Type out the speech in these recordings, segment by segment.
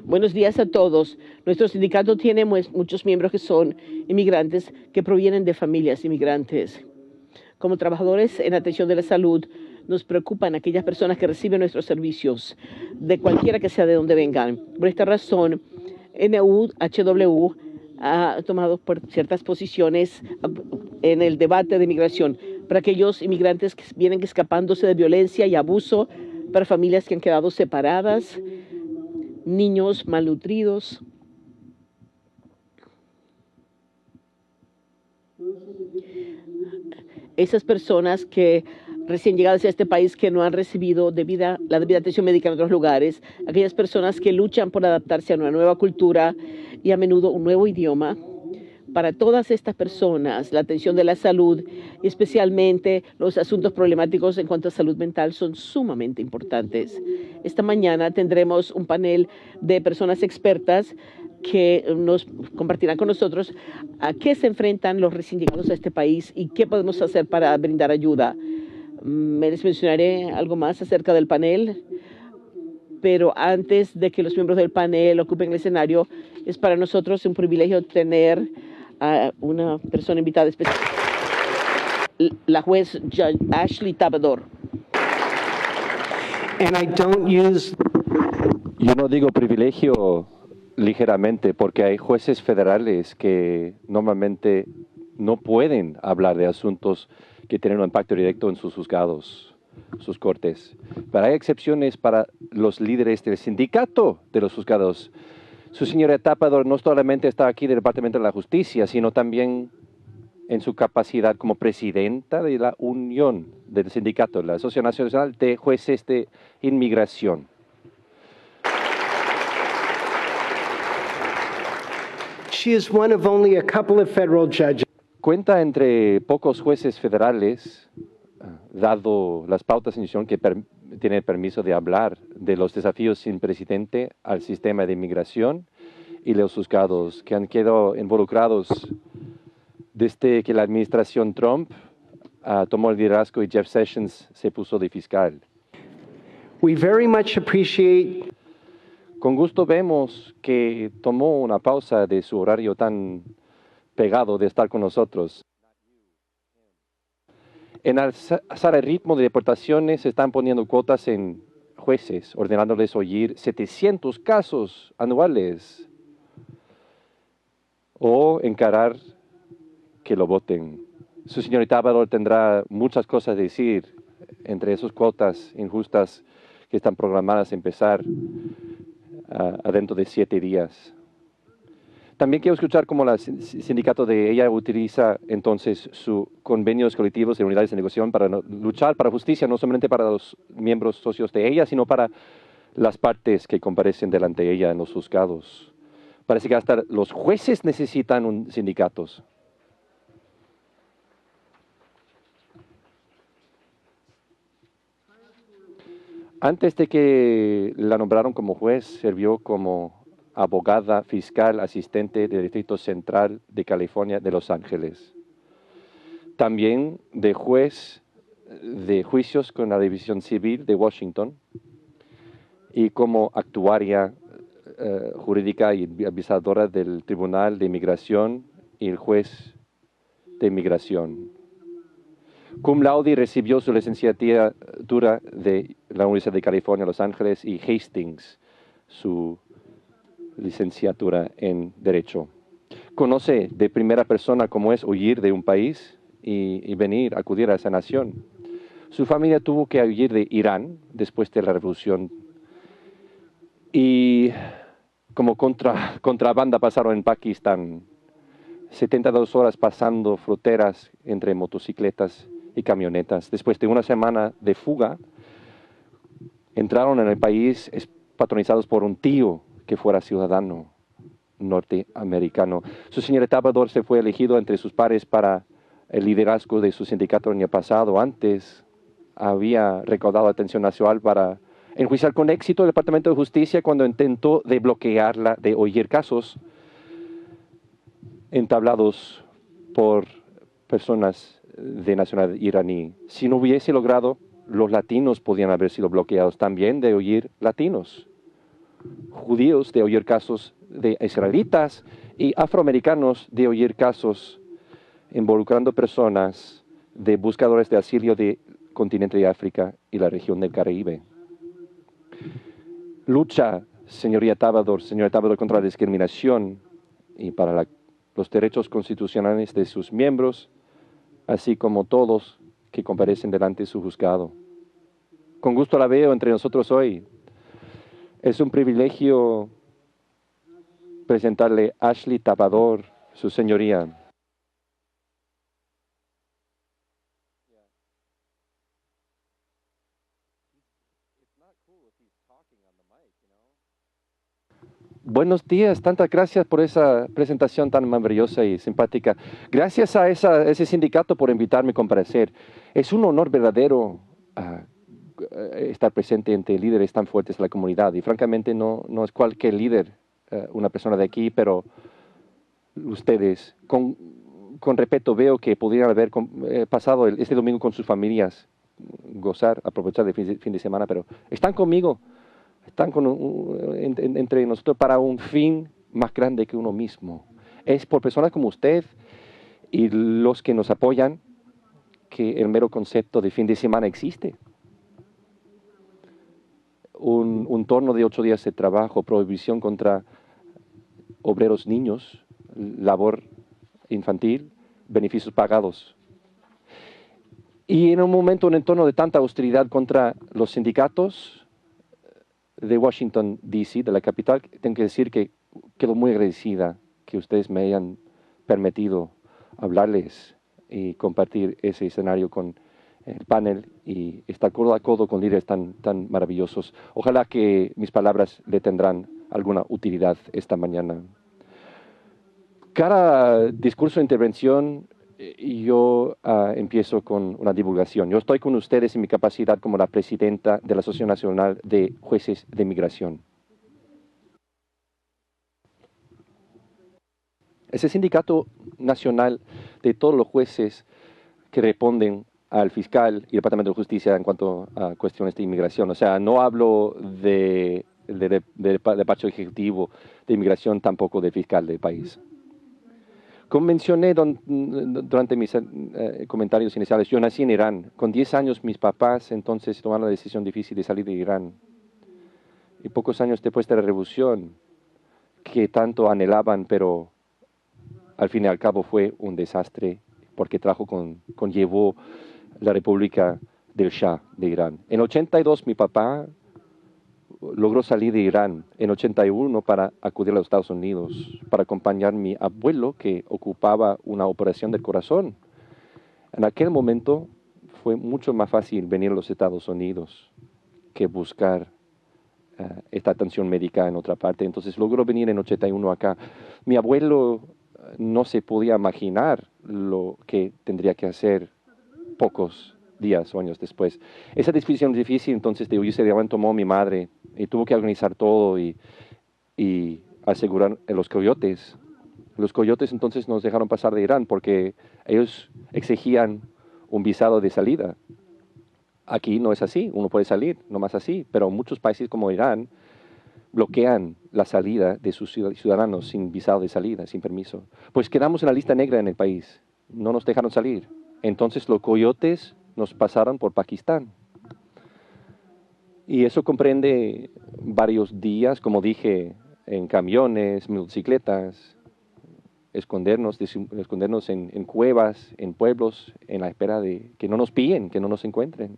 Buenos días a todos. Nuestro sindicato tiene muchos miembros que son inmigrantes que provienen de familias inmigrantes. Como trabajadores en atención de la salud, nos preocupan aquellas personas que reciben nuestros servicios, de cualquiera que sea de donde vengan. Por esta razón, NUHW ha tomado ciertas posiciones en el debate de inmigración para aquellos inmigrantes que vienen escapándose de violencia y abuso, para familias que han quedado separadas, niños malnutridos. Esas personas que recién llegadas a este país que no han recibido la debida atención médica en otros lugares, aquellas personas que luchan por adaptarse a una nueva cultura y a menudo un nuevo idioma. Para todas estas personas, la atención de la salud y especialmente los asuntos problemáticos en cuanto a salud mental son sumamente importantes. Esta mañana tendremos un panel de personas expertas que nos compartirán con nosotros a qué se enfrentan los recién llegados a este país y qué podemos hacer para brindar ayuda. Les mencionaré algo más acerca del panel, pero antes de que los miembros del panel ocupen el escenario, es para nosotros un privilegio tener a una persona invitada especial, la juez Ashley Tabador. Yo no digo privilegio ligeramente porque hay jueces federales que normalmente no pueden hablar de asuntos que tienen un impacto directo en sus juzgados, sus cortes. Pero hay excepciones para los líderes del sindicato de los juzgados. Su señora Tabador no solamente está aquí del Departamento de la Justicia, sino también en su capacidad como presidenta de la Unión del Sindicato, la Asociación Nacional de Jueces de Inmigración. She is one of only a couple of federal judges. Cuenta entre pocos jueces federales, dado las pautas en decisión que tiene el permiso de hablar de los desafíos sin precedente al sistema de inmigración y los juzgados que han quedado involucrados desde que la administración Trump tomó el liderazgo y Jeff Sessions se puso de fiscal. We very much appreciate. Con gusto vemos que tomó una pausa de su horario tan pegado de estar con nosotros. En alzar el ritmo de deportaciones se están poniendo cuotas en jueces, ordenándoles oír 700 casos anuales o encarar que lo voten. Su señorita Tabador tendrá muchas cosas a decir entre esas cuotas injustas que están programadas a empezar dentro de 7 días. También quiero escuchar cómo el sindicato de ella utiliza entonces sus convenios colectivos de unidades de negociación para luchar para justicia, no solamente para los miembros socios de ella, sino para las partes que comparecen delante de ella en los juzgados. Parece que hasta los jueces necesitan un sindicatos. Antes de que la nombraron como juez, sirvió como abogada fiscal asistente del Distrito Central de California de Los Ángeles. También de juez de juicios con la División Civil de Washington y como actuaria jurídica y avisadora del Tribunal de Inmigración y el juez de inmigración. Cum laude recibió su licenciatura de la Universidad de California, Los Ángeles y Hastings, su licenciatura en Derecho. Conoce de primera persona cómo es huir de un país y venir, acudir a esa nación. Su familia tuvo que huir de Irán después de la revolución y como contrabanda pasaron en Pakistán. 72 horas pasando fronteras entre motocicletas y camionetas. Después de una semana de fuga, entraron en el país patronizados por un tío que fuera ciudadano norteamericano. Su señora Tabador se fue elegido entre sus pares para el liderazgo de su sindicato el año pasado. Antes había recaudado atención nacional para enjuiciar con éxito el Departamento de Justicia cuando intentó desbloquearla de oír casos entablados por personas de nacionalidad iraní. Si no hubiese logrado, los latinos podían haber sido bloqueados también de oír latinos. judíos de oír casos de israelitas y afroamericanos de oír casos involucrando personas de buscadores de asilo del continente de África y la región del Caribe. Lucha, señora Tabador, contra la discriminación y para los derechos constitucionales de sus miembros, así como todos que comparecen delante de su juzgado. Con gusto la veo entre nosotros hoy. Es un privilegio presentarle a Ashley Tabador, su señoría. Buenos días, tantas gracias por esa presentación tan maravillosa y simpática. Gracias a ese sindicato por invitarme a comparecer. Es un honor verdadero estar presente entre líderes tan fuertes de la comunidad. Y francamente no es cualquier líder, una persona de aquí, pero ustedes, con respeto, veo que podrían haber pasado este domingo con sus familias, gozar, aprovechar el fin de semana, pero están conmigo. Están entre nosotros para un fin más grande que uno mismo. Es por personas como usted y los que nos apoyan que el mero concepto de fin de semana existe. Un turno de 8 días de trabajo, prohibición contra obreros niños, labor infantil, beneficios pagados. Y en un entorno de tanta austeridad contra los sindicatos de Washington, D.C., de la capital, tengo que decir que quedo muy agradecida que ustedes me hayan permitido hablarles y compartir ese escenario con el panel y estar codo a codo con líderes tan maravillosos. Ojalá que mis palabras le tendrán alguna utilidad esta mañana. Cada discurso de intervención yo empiezo con una divulgación. Yo estoy con ustedes en mi capacidad como la presidenta de la Asociación Nacional de Jueces de Migración. Ese sindicato nacional de todos los jueces que responden al fiscal y Departamento de Justicia en cuanto a cuestiones de inmigración. O sea, no hablo del despacho ejecutivo de inmigración, tampoco del fiscal del país. Como mencioné durante mis comentarios iniciales, yo nací en Irán. Con 10 años mis papás entonces tomaron la decisión difícil de salir de Irán. Y pocos años después de la revolución, que tanto anhelaban, pero al fin y al cabo fue un desastre, porque conllevó la República del Shah de Irán. En 82 mi papá logró salir de Irán en 81 para acudir a los Estados Unidos, para acompañar a mi abuelo que ocupaba una operación del corazón. En aquel momento fue mucho más fácil venir a los Estados Unidos que buscar esta atención médica en otra parte. Entonces logró venir en 81 acá. Mi abuelo no se podía imaginar lo que tendría que hacer pocos días o años después. Esa decisión difícil entonces de huirse de Irán tomó mi madre y tuvo que organizar todo y asegurar los coyotes. Los coyotes entonces nos dejaron pasar de Irán porque ellos exigían un visado de salida. Aquí no es así, uno puede salir, no más así, pero muchos países como Irán bloquean la salida de sus ciudadanos sin visado de salida, sin permiso. Pues quedamos en la lista negra en el país, no nos dejaron salir. Entonces los coyotes nos pasaron por Pakistán. Y eso comprende varios días, como dije, en camiones, motocicletas, escondernos en cuevas, en pueblos, en la espera de que no nos pillen, que no nos encuentren.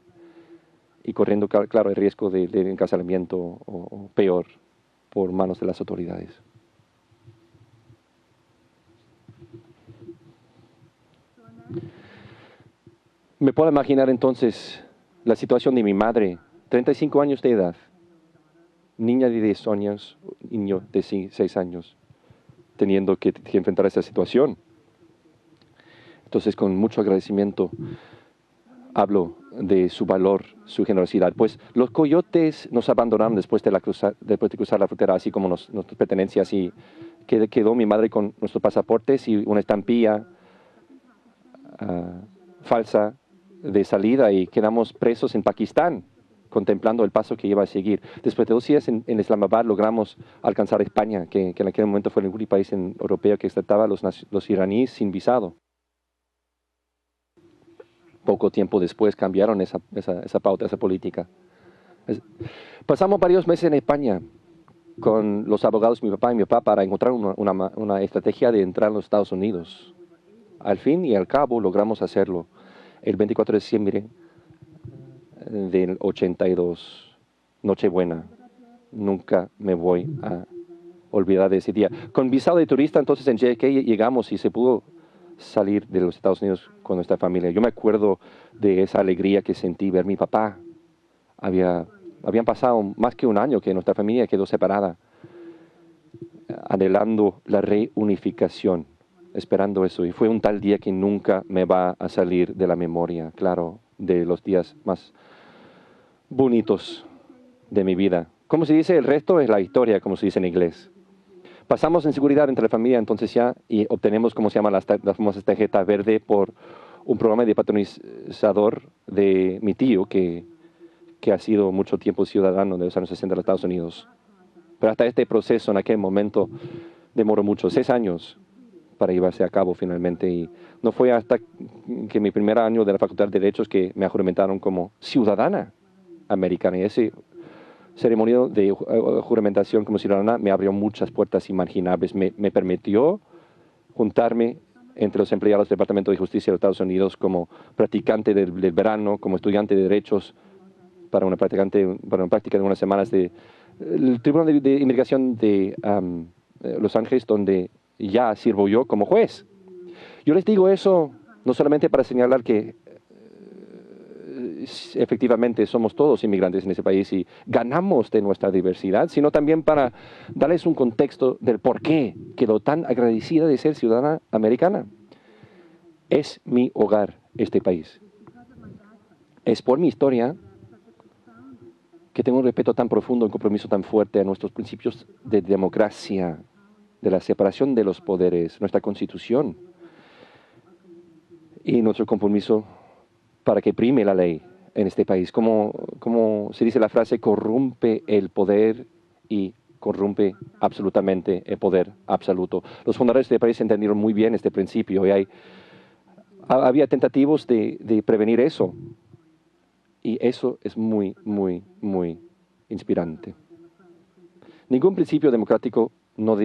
Y corriendo, claro, el riesgo de encarcelamiento o peor, por manos de las autoridades. Me puedo imaginar entonces la situación de mi madre, 35 años de edad, niña de 10 años, niño de 6 años, teniendo que enfrentar esa situación. Entonces, con mucho agradecimiento, hablo de su valor, su generosidad. Pues los coyotes nos abandonaron después de cruzar la frontera, así como nuestras pertenencias, y quedó mi madre con nuestros pasaportes y una estampilla falsa de salida, y quedamos presos en Pakistán contemplando el paso que iba a seguir. Después de 2 días en Islamabad logramos alcanzar España, que en aquel momento fue el único país europeo que aceptaba a los iraníes sin visado. Poco tiempo después cambiaron esa pauta, esa política. Pasamos varios meses en España con los abogados, mi papá y mi papá, para encontrar una estrategia de entrar en los Estados Unidos. Al fin y al cabo logramos hacerlo. El 24 de diciembre del 82, Nochebuena. Nunca me voy a olvidar de ese día. Con visado de turista, entonces en JFK llegamos y se pudo salir de los Estados Unidos con nuestra familia. Yo me acuerdo de esa alegría que sentí ver a mi papá. Habían pasado más que un año que nuestra familia quedó separada, anhelando la reunificación, esperando eso. Y fue un tal día que nunca me va a salir de la memoria, claro, de los días más bonitos de mi vida. Como se dice, el resto es la historia, como se dice en inglés. Pasamos en seguridad entre la familia entonces ya y obtenemos, como se llama, las famosas tarjetas verde por un programa de patronizador de mi tío que ha sido mucho tiempo ciudadano de los años 60 de los Estados Unidos. Pero hasta este proceso en aquel momento demoró mucho, 6 años para llevarse a cabo finalmente. Y no fue hasta que mi primer año de la Facultad de Derechos que me juramentaron como ciudadana americana. Y ese ceremonia de juramentación como ciudadana me abrió muchas puertas imaginables. Me permitió juntarme entre los empleados del Departamento de Justicia de los Estados Unidos como practicante del verano, como estudiante de Derechos para una práctica de unas semanas del Tribunal de Inmigración de Los Ángeles, donde ya sirvo yo como juez. Yo les digo eso no solamente para señalar que efectivamente somos todos inmigrantes en ese país y ganamos de nuestra diversidad, sino también para darles un contexto del por qué quedó tan agradecida de ser ciudadana americana. Es mi hogar este país. Es por mi historia que tengo un respeto tan profundo, un compromiso tan fuerte a nuestros principios de democracia, de la separación de los poderes, nuestra Constitución y nuestro compromiso para que prime la ley en este país. Como se dice la frase, corrompe el poder y corrompe absolutamente el poder absoluto. Los fundadores del país entendieron muy bien este principio y había tentativas de prevenir eso. Y eso es muy, muy, muy inspirante. Ningún principio democrático no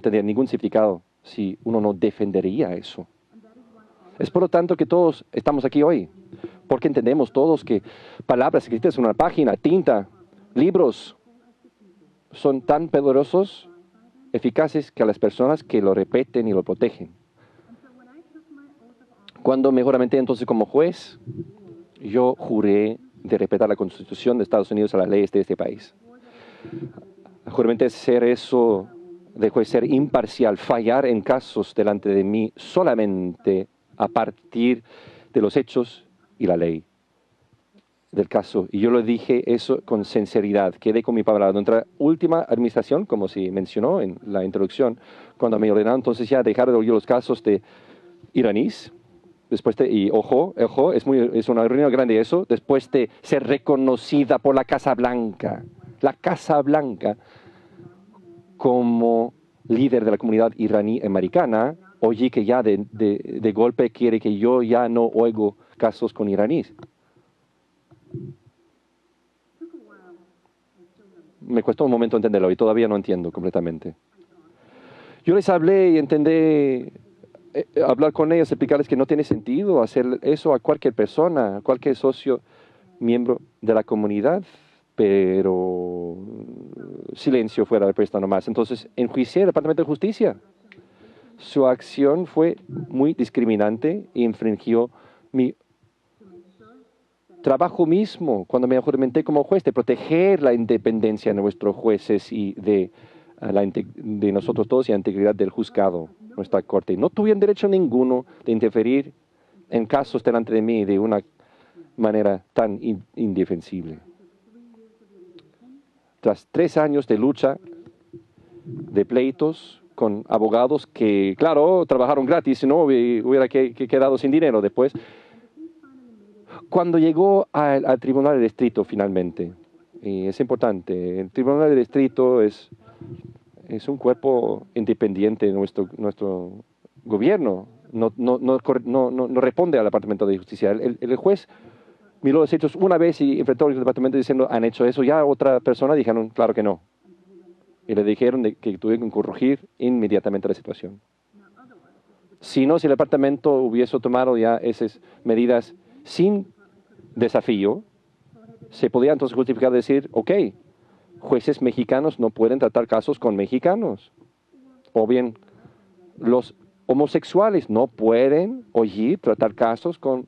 tendría ningún significado si uno no defendería eso. Es por lo tanto que todos estamos aquí hoy, porque entendemos todos que palabras escritas en una página, tinta, libros, son tan poderosos, eficaces que a las personas que lo repiten y lo protegen. Cuando me juramenté entonces como juez, yo juré de respetar la Constitución de Estados Unidos y las leyes de este país. Juramenté ser eso, de juez ser imparcial, fallar en casos delante de mí solamente a partir de los hechos y la ley del caso. Y yo lo dije eso con sinceridad, quedé con mi palabra. Nuestra última administración, como se mencionó en la introducción, cuando me ordenaron entonces ya dejar de oír los casos de iraníes, y ojo, es una reunión grande eso, después de ser reconocida por la Casa Blanca como líder de la comunidad iraní americana, oí que ya de golpe quiere que yo ya no oigo casos con iraníes. Me costó un momento entenderlo y todavía no entiendo completamente. Yo les hablé y entendí, hablar con ellos, explicarles que no tiene sentido hacer eso a cualquier persona, a cualquier socio, miembro de la comunidad, pero silencio fuera de presta nomás. Entonces, enjuicié al Departamento de Justicia. Su acción fue muy discriminante e infringió mi trabajo mismo cuando me juramenté como juez de proteger la independencia de nuestros jueces y de nosotros todos y la integridad del juzgado, nuestra corte. No tuvieron derecho ninguno de interferir en casos delante de mí de una manera tan indefensible. Tras 3 años de lucha, de pleitos con abogados que, claro, trabajaron gratis, si no hubiera quedado sin dinero después, Cuando llegó al Tribunal del Distrito finalmente, y es importante, el Tribunal del Distrito es un cuerpo independiente de nuestro gobierno, no responde al Departamento de Justicia. El juez miró los hechos una vez y enfrentó al departamento diciendo, ¿han hecho eso ya? Otra persona dijeron, claro que no. Y le dijeron que tuvieron que corregir inmediatamente la situación. Si no, si el departamento hubiese tomado ya esas medidas sin desafío, se podía entonces justificar decir, ok, jueces mexicanos no pueden tratar casos con mexicanos. O bien, los homosexuales no pueden tratar casos con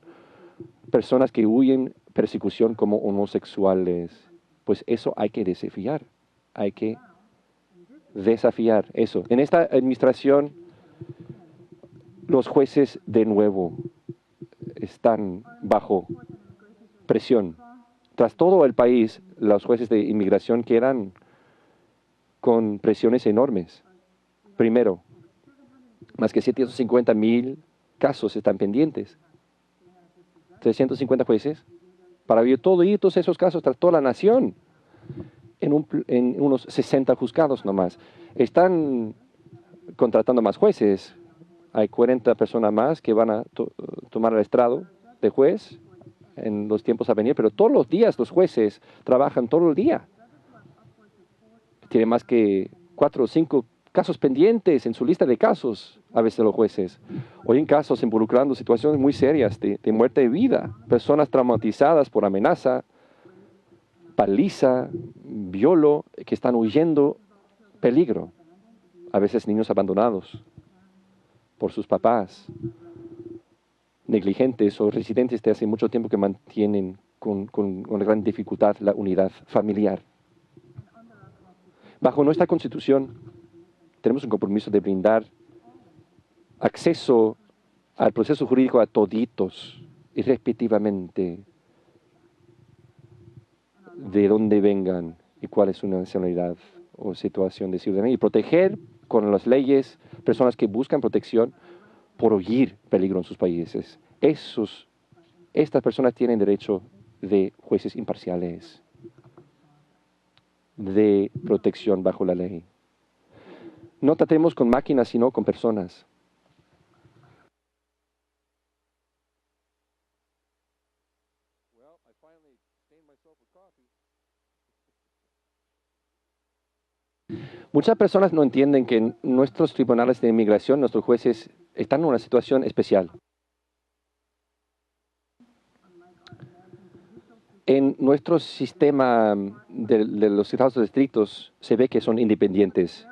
personas que huyen persecución como homosexuales. Pues eso hay que desafiar. Hay que desafiar eso. En esta administración, los jueces de nuevo están bajo presión. Tras todo el país, los jueces de inmigración quedan con presiones enormes. Primero, más que 750,000 casos están pendientes. 350 jueces para ver todos esos casos tras toda la nación en unos 60 juzgados nomás. Están contratando más jueces. Hay 40 personas más que van a tomar el estrado de juez en los tiempos a venir, pero todos los días los jueces trabajan todo el día. Tienen más que 4 o 5 casos pendientes en su lista de casos, a veces los jueces. Hoy en casos involucrando situaciones muy serias de muerte y vida, personas traumatizadas por amenaza, paliza, violo, que están huyendo peligro. A veces niños abandonados por sus papás, negligentes o residentes de hace mucho tiempo que mantienen con una gran dificultad la unidad familiar. Bajo nuestra Constitución, tenemos un compromiso de brindar acceso al proceso jurídico a toditos, irrespectivamente de dónde vengan y cuál es su nacionalidad o situación de ciudadanía, y proteger con las leyes personas que buscan protección por huir peligro en sus países. Estas personas tienen derecho de jueces imparciales, de protección bajo la ley. No tratemos con máquinas, sino con personas. Muchas personas no entienden que nuestros tribunales de inmigración, nuestros jueces, están en una situación especial. En nuestro sistema de los estados distritos se ve que son independientes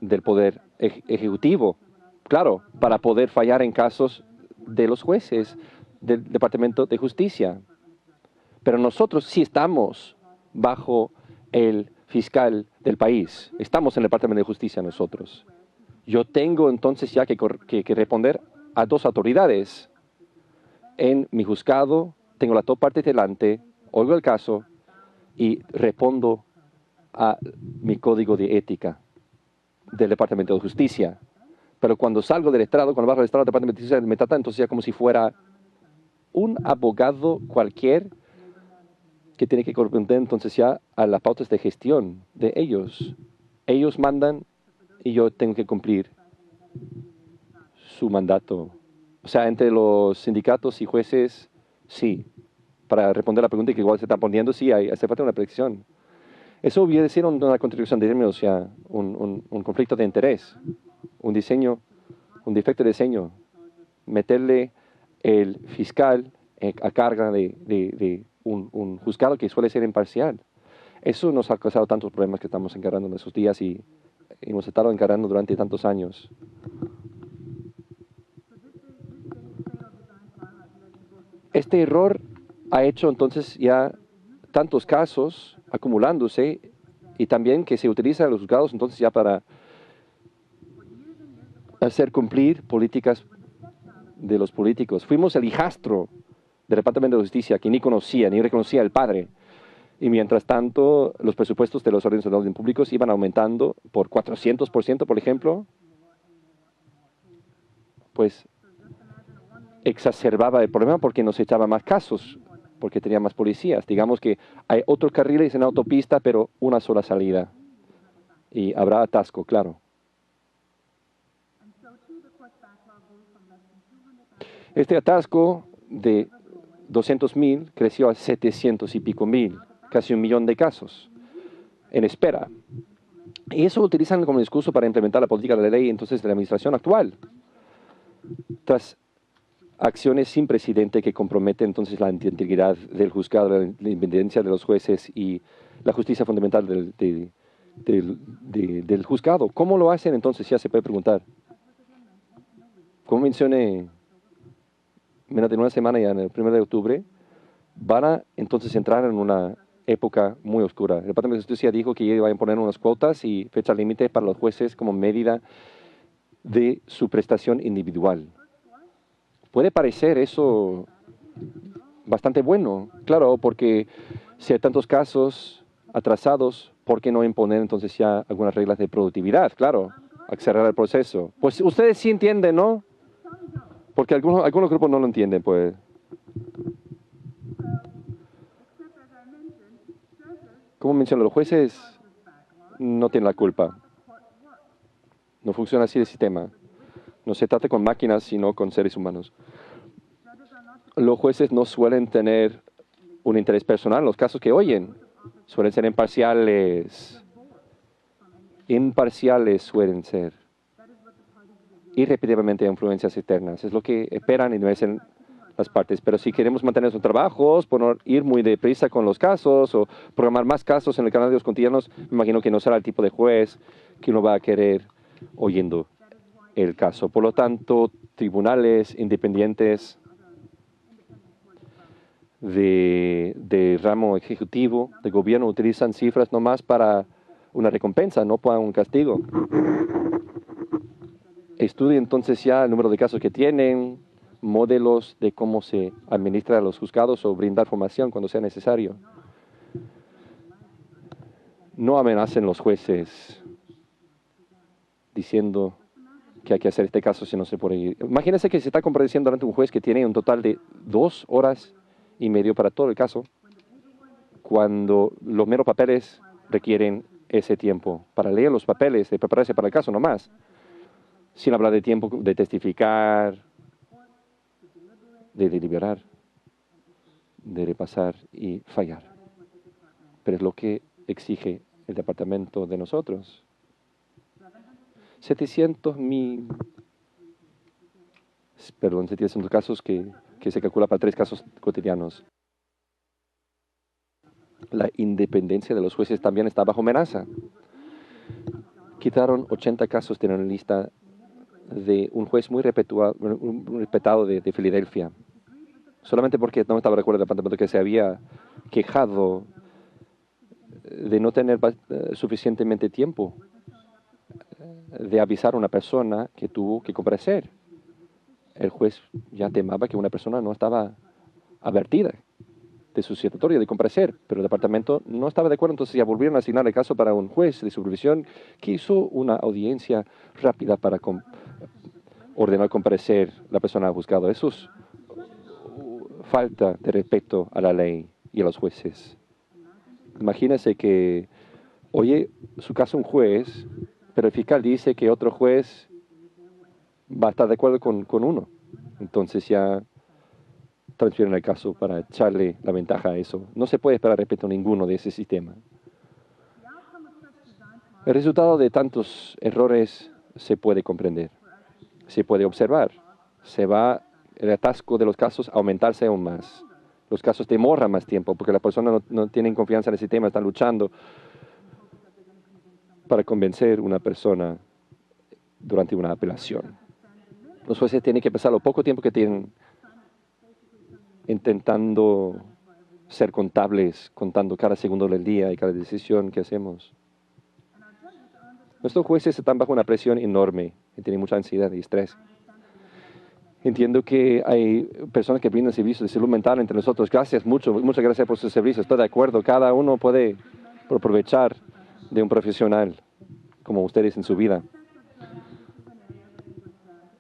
del poder ejecutivo, claro, para poder fallar en casos de los jueces del Departamento de Justicia. Pero nosotros sí estamos bajo el fiscal del país. Estamos en el Departamento de Justicia nosotros. Yo tengo entonces ya que responder a 2 autoridades. En mi juzgado tengo las 2 partes delante, oigo el caso y respondo a mi código de ética del Departamento de Justicia. Pero cuando salgo del estrado, cuando bajo del estrado del Departamento de Justicia, me tratan entonces ya como si fuera un abogado cualquier que tiene que corresponder entonces ya a las pautas de gestión de ellos. Ellos mandan y yo tengo que cumplir su mandato. O sea, entre los sindicatos y jueces, sí. Para responder a la pregunta que igual se está poniendo, sí, hace falta una predicción. Eso hubiera sido una contradicción de términos, o sea, un conflicto de interés, un defecto de diseño. Meterle el fiscal a carga de un juzgado que suele ser imparcial. Eso nos ha causado tantos problemas que estamos encarando en esos días y hemos estado encarando durante tantos años. Este error ha hecho entonces ya tantos casos acumulándose y también que se utilizan los juzgados entonces ya para hacer cumplir políticas de los políticos. Fuimos el hijastro del Departamento de Justicia que ni conocía, ni reconocía al padre. Y mientras tanto, los presupuestos de los órdenes de orden públicos iban aumentando por 400%, por ejemplo, pues exacerbaba el problema porque nos echaba más casos porque tenía más policías. Digamos que hay otros carriles en la autopista, pero una sola salida. Y habrá atasco, claro. Este atasco de 200,000 creció a 700 y pico mil, casi 1 millón de casos en espera. Y eso lo utilizan como discurso para implementar la política de la ley entonces de la administración actual. Tras acciones sin precedente que comprometen entonces la integridad del juzgado, la independencia de los jueces y la justicia fundamental del juzgado. ¿Cómo lo hacen entonces? Ya se puede preguntar. Como mencioné, menos de una semana ya, en el 1 de octubre, van a entonces entrar en una época muy oscura. El Departamento de Justicia dijo que iba a imponer unas cuotas y fecha límite para los jueces como medida de su prestación individual. Puede parecer eso bastante bueno, claro, porque si hay tantos casos atrasados, ¿por qué no imponer entonces ya algunas reglas de productividad? Claro, acelerar el proceso. Pues ustedes sí entienden, ¿no? Porque algunos grupos no lo entienden, pues. Como mencioné, los jueces no tienen la culpa. No funciona así el sistema. No se trata con máquinas, sino con seres humanos. Los jueces no suelen tener un interés personal en los casos que oyen. Suelen ser imparciales. Imparciales suelen ser. Y repetitivamente influencias externas. Es lo que esperan y merecen las partes. Pero si queremos mantener nuestros trabajos, por no ir muy deprisa con los casos o programar más casos en el canal de los cotidianos, me imagino que no será el tipo de juez que uno va a querer oyendo el caso. Por lo tanto, tribunales independientes de ramo ejecutivo, de gobierno, utilizan cifras nomás para una recompensa, no para un castigo. Estudie entonces ya el número de casos que tienen, modelos de cómo se administra a los juzgados o brindar formación cuando sea necesario. No amenacen los jueces diciendo que hay que hacer este caso si no se puede ir. Imagínense que se está compareciendo ante un juez que tiene un total de 2 horas y media para todo el caso, cuando los meros papeles requieren ese tiempo para leer los papeles, de prepararse para el caso nomás, sin hablar de tiempo de testificar, de deliberar, de repasar y fallar. Pero es lo que exige el departamento de nosotros. 700 casos que se calcula para 3 casos cotidianos. La independencia de los jueces también está bajo amenaza. Quitaron 80 casos de la lista de un juez muy respetado de Filadelfia, solamente porque no estaba de acuerdo el departamento que se había quejado de no tener suficientemente tiempo de avisar a una persona que tuvo que comparecer. El juez ya temaba que una persona no estaba advertida de su citatorio de comparecer, pero el departamento no estaba de acuerdo, entonces ya volvieron a asignar el caso para un juez de supervisión que hizo una audiencia rápida para ordenar comparecer la persona al juzgado. Eso es falta de respeto a la ley y a los jueces. Imagínense que oye su caso un juez, pero el fiscal dice que otro juez va a estar de acuerdo con uno. Entonces ya transfieren el caso para echarle la ventaja a eso. No se puede esperar respeto a ninguno de ese sistema. El resultado de tantos errores se puede comprender, se puede observar. Se va el atasco de los casos a aumentarse aún más. Los casos demoran más tiempo porque las personas no tienen confianza en el sistema, están luchando para convencer a una persona durante una apelación. Los jueces tienen que pasar lo poco tiempo que tienen intentando ser contables, contando cada segundo del día y cada decisión que hacemos. Nuestros jueces están bajo una presión enorme y tienen mucha ansiedad y estrés. Entiendo que hay personas que brindan servicios de salud mental entre nosotros. Muchas gracias por sus servicios. Estoy de acuerdo. Cada uno puede aprovechar de un profesional como ustedes en su vida.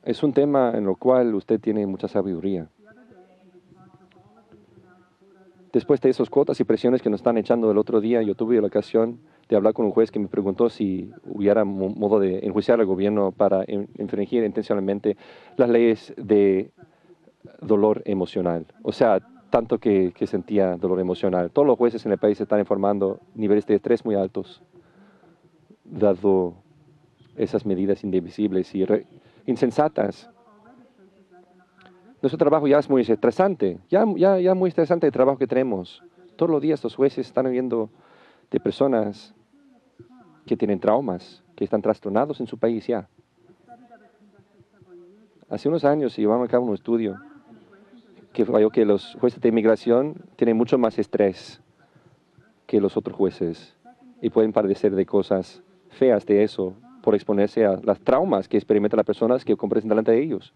Es un tema en el cual usted tiene mucha sabiduría. Después de esas cuotas y presiones que nos están echando el otro día, yo tuve la ocasión de hablar con un juez que me preguntó si hubiera modo de enjuiciar al gobierno para infringir intencionalmente las leyes de dolor emocional. O sea, tanto que sentía dolor emocional. Todos los jueces en el país están informando niveles de estrés muy altos, dado esas medidas indivisibles y insensatas. Nuestro trabajo ya es muy estresante, ya muy estresante el trabajo que tenemos. Todos los días los jueces están viendo de personas que tienen traumas, que están trastornados en su país ya. Hace unos años se llevaba a cabo un estudio que falló que los jueces de inmigración tienen mucho más estrés que los otros jueces y pueden padecer de cosas feas de eso por exponerse a las traumas que experimentan las personas que comparecen delante de ellos.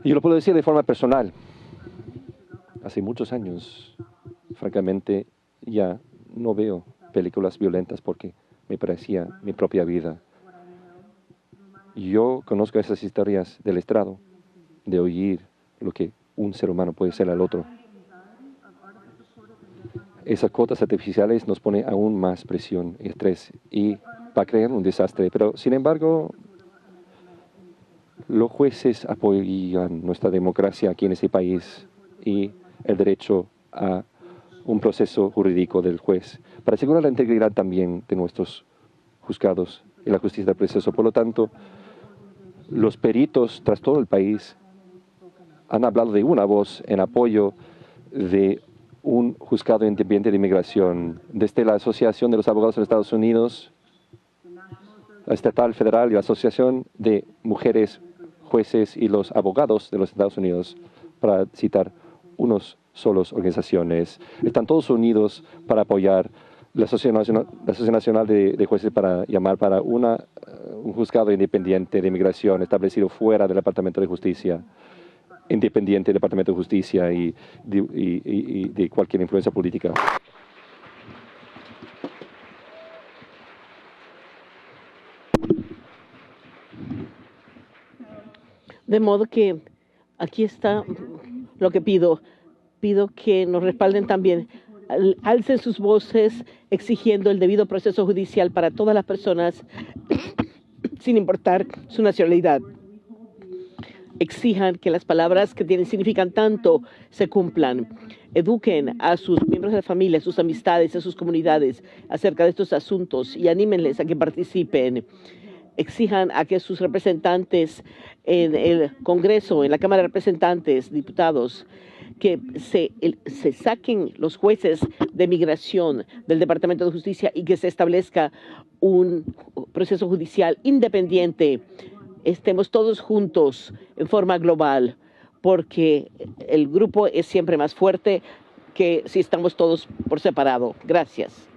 Y yo lo puedo decir de forma personal. Hace muchos años, francamente, ya no veo películas violentas porque me parecía mi propia vida. Yo conozco esas historias del estrado, de oír lo que un ser humano puede ser al otro. Esas cuotas artificiales nos ponen aún más presión y estrés y va a crear un desastre. Pero, sin embargo, los jueces apoyan nuestra democracia aquí en ese país y el derecho a un proceso jurídico del juez para asegurar la integridad también de nuestros juzgados y la justicia del proceso. Por lo tanto, los peritos tras todo el país han hablado de una voz en apoyo de un juzgado independiente de inmigración. Desde la Asociación de los Abogados de los Estados Unidos, la Estatal Federal y la Asociación de Mujeres Jueces y los Abogados de los Estados Unidos, para citar unos solos organizaciones, están todos unidos para apoyar la Asociación Nacional de Jueces para llamar para un juzgado independiente de inmigración establecido fuera del Departamento de Justicia, independiente del Departamento de Justicia y de cualquier influencia política. De modo que aquí está lo que pido. Pido que nos respalden también. Alcen sus voces exigiendo el debido proceso judicial para todas las personas, sin importar su nacionalidad. Exijan que las palabras que significan tanto se cumplan. Eduquen a sus miembros de la familia, a sus amistades, a sus comunidades acerca de estos asuntos y anímenles a que participen. Exijan a que sus representantes en el Congreso, en la Cámara de Representantes, diputados, que se saquen los jueces de migración del Departamento de Justicia y que se establezca un proceso judicial independiente. Estemos todos juntos en forma global, porque el grupo es siempre más fuerte que si estamos todos por separado. Gracias.